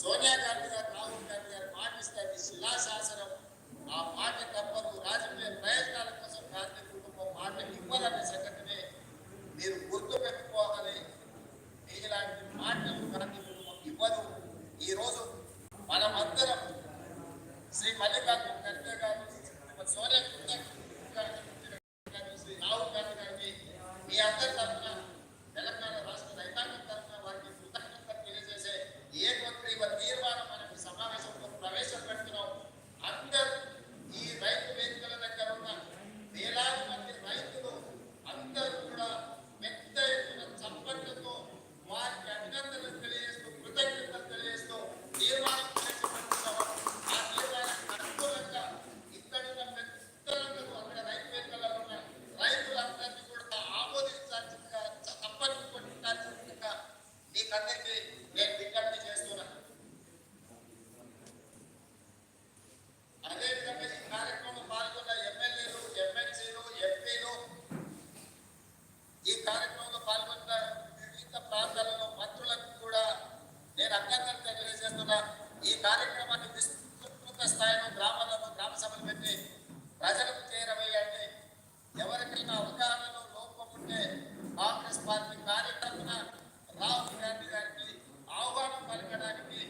సోనియా గాంధీ గారు, రాహుల్ గాంధీ గారు మాటిస్తే అది శిలాశాసనం. ఆ మాట తప్పదు. రాజకీయ ప్రయత్నాల కోసం గాంధీ కుటుంబం మాట ఇవ్వాలనే సంగతిని మీరు గుర్తు పెట్టుకోవాలని. ఇలాంటి మాటలు గాంధీ కుటుంబం ఇవ్వదు. ఈరోజు మనమందరం శ్రీ మల్లికార్జున ఖర్గే గారు, సోనియా గాంధీ, శ్రీ రాహుల్ గాంధీ గారిని మీ అందరి తరఫున, తెలంగాణ రాష్ట్ర రైతాంగం తరఫున వారికి కృతజ్ఞతలు తెలియజేసే ఏకగ్రీవ తీర్మానం మనం ఈ సమావేశంలో ప్రవేశపెడుతున్నాం. అందరూ ఈ రైతు వేదికల దగ్గర ఉన్న వేలాది మంది రైతులు అందరూ కూడా పెద్ద ఎత్తున చప్పట్లతో వారికి అభినందనలు తెలియజేస్తూ, కృతజ్ఞతలు తెలియజేస్తూ తీర్మానం ప్రవేశపెడుతున్నాం. ఆ తీర్మానానికి అనుకూలంగా ఇక్కడున్న పెద్దలందరూ అక్కడ రైతు వేదికలలో ఉన్న రైతులందరినీ కూడా ఆమోదించాల్సిందిగా, తప్పని కొట్టించాల్సిందిగా మీకందరికీ నేను విజ్ఞప్తి చేస్తున్నాను. అదేవిధంగా ఈ కార్యక్రమంలో పాల్గొన్న ఎమ్మెల్యేలు, ఎమ్మెల్సీలు, ఎంపీలు, ఈ కార్యక్రమంలో పాల్గొన్న వివిధ ప్రాంతాలలో మంత్రులకు కూడా నేను అభినందనలు తెలియజేస్తున్నా. ఈ కార్యక్రమాన్ని విస్తృత స్థాయిలో గ్రామాలలో గ్రామ సభలు పెట్టి ప్రజలకు చేరవేయండి. ఎవరికైనా అవగాహనలో లోపం ఉంటే కాంగ్రెస్ పార్టీ కార్యకర్తన రాహుల్ గాంధీ గారికి ఆహ్వానం పలకడానికి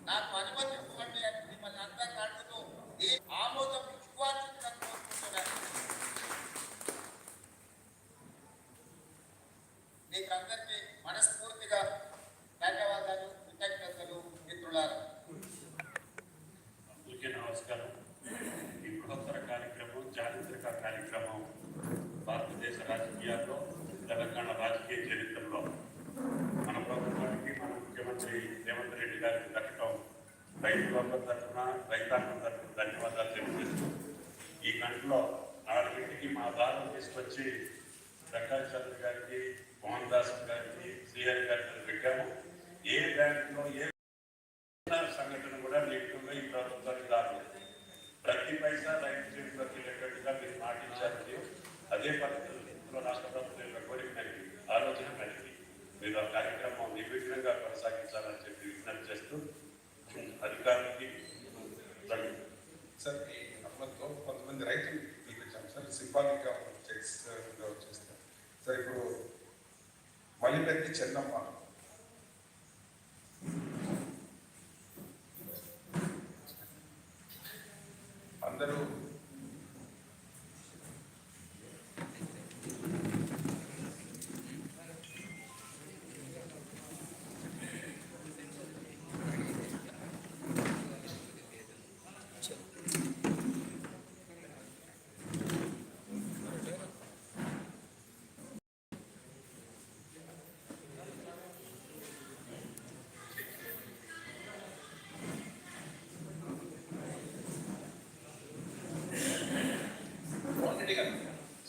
నాకు అనుమతి ఇవ్వండి అని మిమ్మల్ని అందరినీ అడుగుతూ ఈ ఆమోదం ఇవ్వాల్సిందిగా కోరుకుంటున్నాను. మీకు అందరికీ మనస్ఫూర్తిగా ధన్యవాదాలు, కృతజ్ఞతలు మిత్రులారా. అందరికీ నమస్కారం. ఈ బృహత్తర కార్యక్రమం, చారిత్రక కార్యక్రమం భారతదేశ రాజకీయాల్లో, తెలంగాణ రాజకీయ చరిత్రలో మన ప్రభుత్వానికి, మన ముఖ్యమంత్రి రేవంత్ రెడ్డి గారికి దక్కటం రైతుల తరఫున, రైతాంగం తరఫున ధన్యవాదాలు తెలియజేస్తూ, ఈ గంటలో 4ంటికి మా దారులు తీసుకొచ్చి వెంకటచంద్ర గారికి, మోహన్ దాస్ గారికి, శ్రీహరి గారికి పెట్టాము. ఏ బ్యాంకులో ఏ సంఘటన కూడా నెగిటివ్గా ఈ ప్రభుత్వానికి రాలేదు. ప్రతి పైసా రైతు చేతిలోకి వెళ్ళేటట్టుగా మీరు మాటించారు. అదే పద్ధతిలో రాష్ట్ర ప్రభుత్వం కోరిక మేరకు, ఆలోచన మేరకు మీరు ఆ కార్యక్రమం నిర్విఘ్నంగా కొనసాగించాలని చెప్పి విజ్ఞప్తి చేస్తూ అధికారులకి సార్ ఈ నమ్మకంతో కొంతమంది రైతులు పిలిపించాం సార్. సింబాలిక్గా వచ్చేస్తాం సార్. ఇప్పుడు మల్లిపెద్ది చెన్నమ్మ అందరూ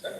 సార్